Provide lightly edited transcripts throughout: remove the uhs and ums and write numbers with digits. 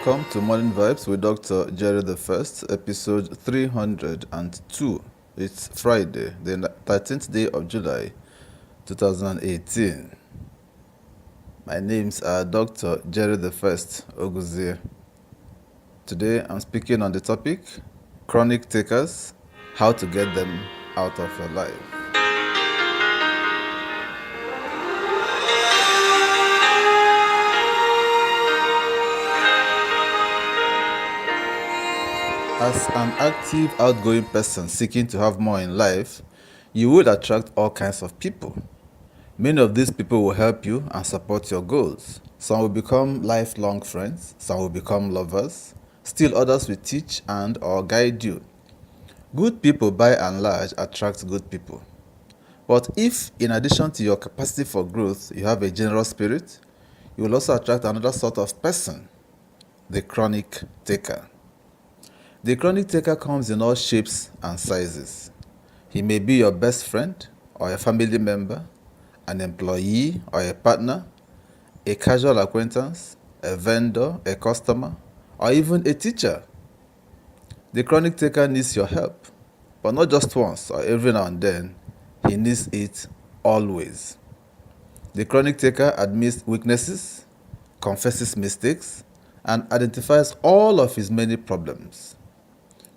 Welcome to Morning Vibes with Dr. Jerry the First, episode 302. It's Friday, the 13th day of July, 2018. My names are Dr. Jerry the First Oguzie. Today I'm speaking on the topic, chronic takers, how to get them out of your life. As an active, outgoing person seeking to have more in life, you will attract all kinds of people. Many of these people will help you and support your goals. Some will become lifelong friends, some will become lovers, still others will teach and or guide you. Good people by and large attract good people. But if in addition to your capacity for growth, you have a generous spirit, you will also attract another sort of person, the chronic taker. The chronic taker comes in all shapes and sizes. He may be your best friend or a family member, an employee or a partner, a casual acquaintance, a vendor, a customer, or even a teacher. The chronic taker needs your help, but not just once or every now and then. He needs it always. The chronic taker admits weaknesses, confesses mistakes, and identifies all of his many problems.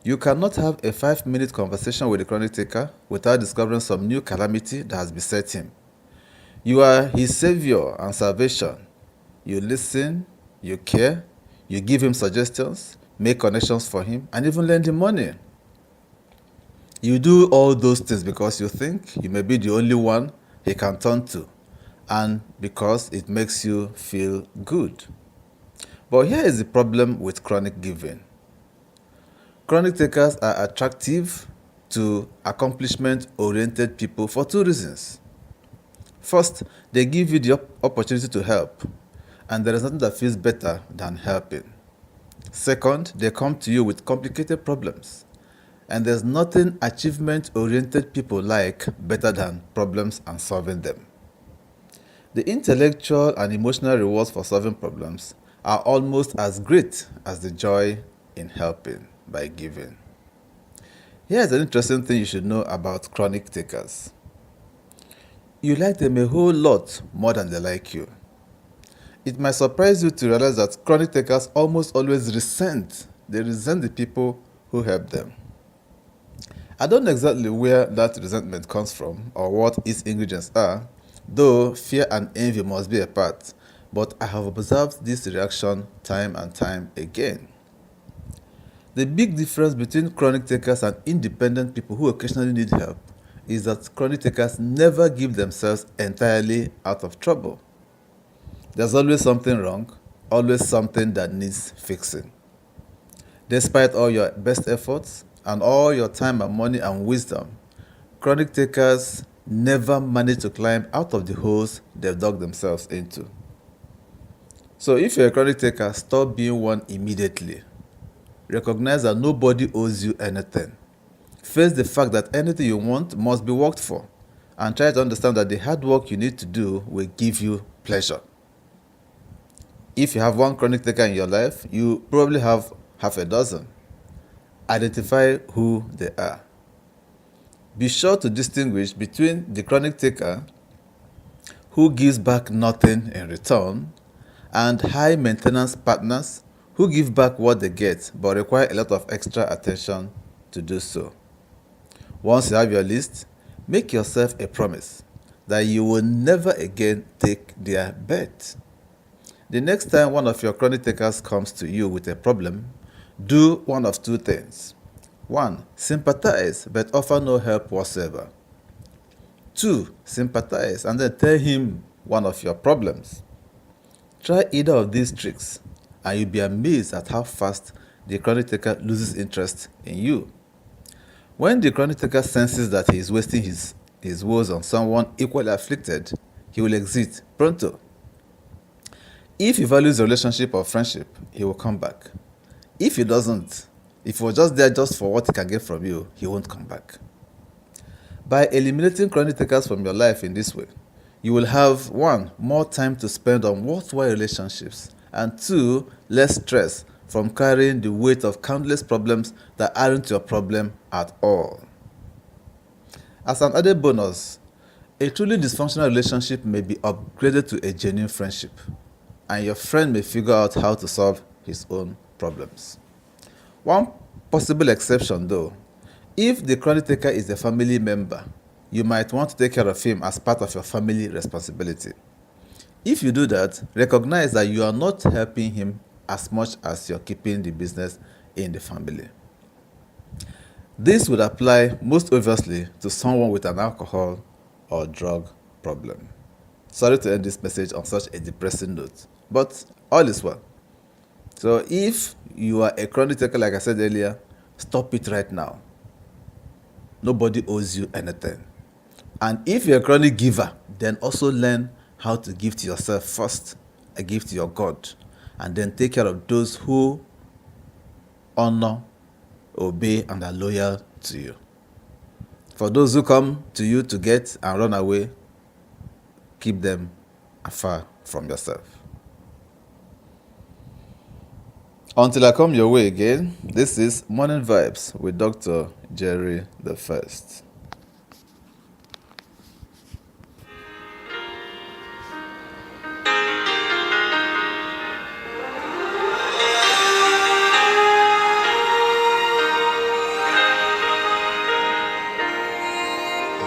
You cannot have a 5-minute conversation with the chronic taker without discovering some new calamity that has beset him. You are his savior and salvation. You listen, you care, you give him suggestions, make connections for him, and even lend him money. You do all those things because you think you may be the only one he can turn to, and because it makes you feel good. But here is the problem with chronic giving. Chronic takers are attractive to accomplishment-oriented people for two reasons. First, they give you the opportunity to help, and there is nothing that feels better than helping. Second, they come to you with complicated problems, and there's nothing achievement-oriented people like better than problems and solving them. The intellectual and emotional rewards for solving problems are almost as great as the joy in helping by giving. Here's an interesting thing you should know about chronic takers. You like them a whole lot more than they like you. It might surprise you to realize that chronic takers almost always resent the people who help them. I don't know exactly where that resentment comes from or what its ingredients are, though fear and envy must be a part, but I have observed this reaction time and time again. The big difference between chronic takers and independent people who occasionally need help is that chronic takers never give themselves entirely out of trouble. There's always something wrong, always something that needs fixing. Despite all your best efforts and all your time and money and wisdom, chronic takers never manage to climb out of the holes they've dug themselves into. So if you're a chronic taker, stop being one immediately. Recognize that nobody owes you anything. Face the fact that anything you want must be worked for, and try to understand that the hard work you need to do will give you pleasure. If you have one chronic taker in your life, you probably have half a dozen. Identify who they are. Be sure to distinguish between the chronic taker who gives back nothing in return and high maintenance partners who give back what they get but require a lot of extra attention to do so. Once you have your list, make yourself a promise that you will never again take their bet. The next time one of your chronic takers comes to you with a problem, do one of two things. 1. Sympathize but offer no help whatsoever. 2. Sympathize and then tell him one of your problems. Try either of these tricks, and you'll be amazed at how fast the chronic taker loses interest in you. When the chronic taker senses that he is wasting his woes on someone equally afflicted, he will exit pronto. If he values the relationship or friendship, he will come back. If he doesn't, if he was just there just for what he can get from you, he won't come back. By eliminating chronic takers from your life in this way, you will have 1. More time to spend on worthwhile relationships, and 2. Less stress from carrying the weight of countless problems that aren't your problem at all. As an added bonus, a truly dysfunctional relationship may be upgraded to a genuine friendship, and your friend may figure out how to solve his own problems. One possible exception though, if the chronic taker is a family member, you might want to take care of him as part of your family responsibility. If you do that, recognize that you are not helping him as much as you're keeping the business in the family. This would apply most obviously to someone with an alcohol or drug problem. Sorry to end this message on such a depressing note, but all is well. So if you are a chronic taker, like I said earlier, stop it right now. Nobody owes you anything. And if you're a chronic giver, then also learn how to give to yourself first, a gift to your God, and then take care of those who honor, obey, and are loyal to you. For those who come to you to get and run away, keep them afar from yourself. Until I come your way again, this is Morning Vibes with Dr. Jerry the First.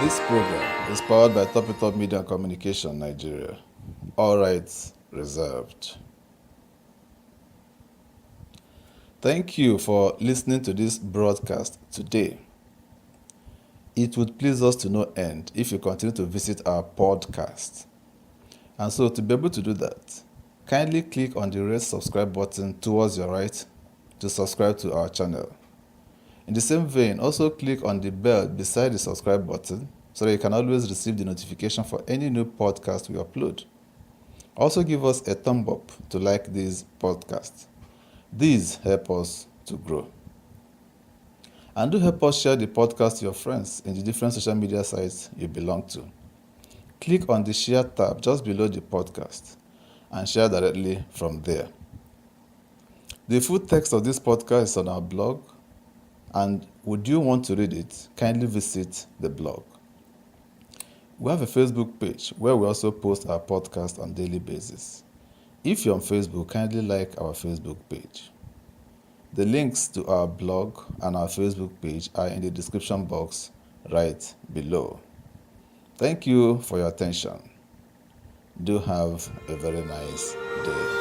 This program is powered by Topitup Media and Communication, Nigeria. All rights reserved. Thank you for listening to this broadcast today. It would please us to no end if you continue to visit our podcast. And so to be able to do that, kindly click on the red subscribe button towards your right to subscribe to our channel. In the same vein, also click on the bell beside the subscribe button so that you can always receive the notification for any new podcast we upload. Also give us a thumb up to like this podcast. These help us to grow. And do help us share the podcast to your friends in the different social media sites you belong to. Click on the share tab just below the podcast and share directly from there. The full text of this podcast is on our blog, and would you want to read it, kindly visit the blog. We have a Facebook page where we also post our podcast on a daily basis. If you're on Facebook, kindly like our Facebook page. The links to our blog and our Facebook page are in the description box right below. Thank you for your attention. Do have a very nice day.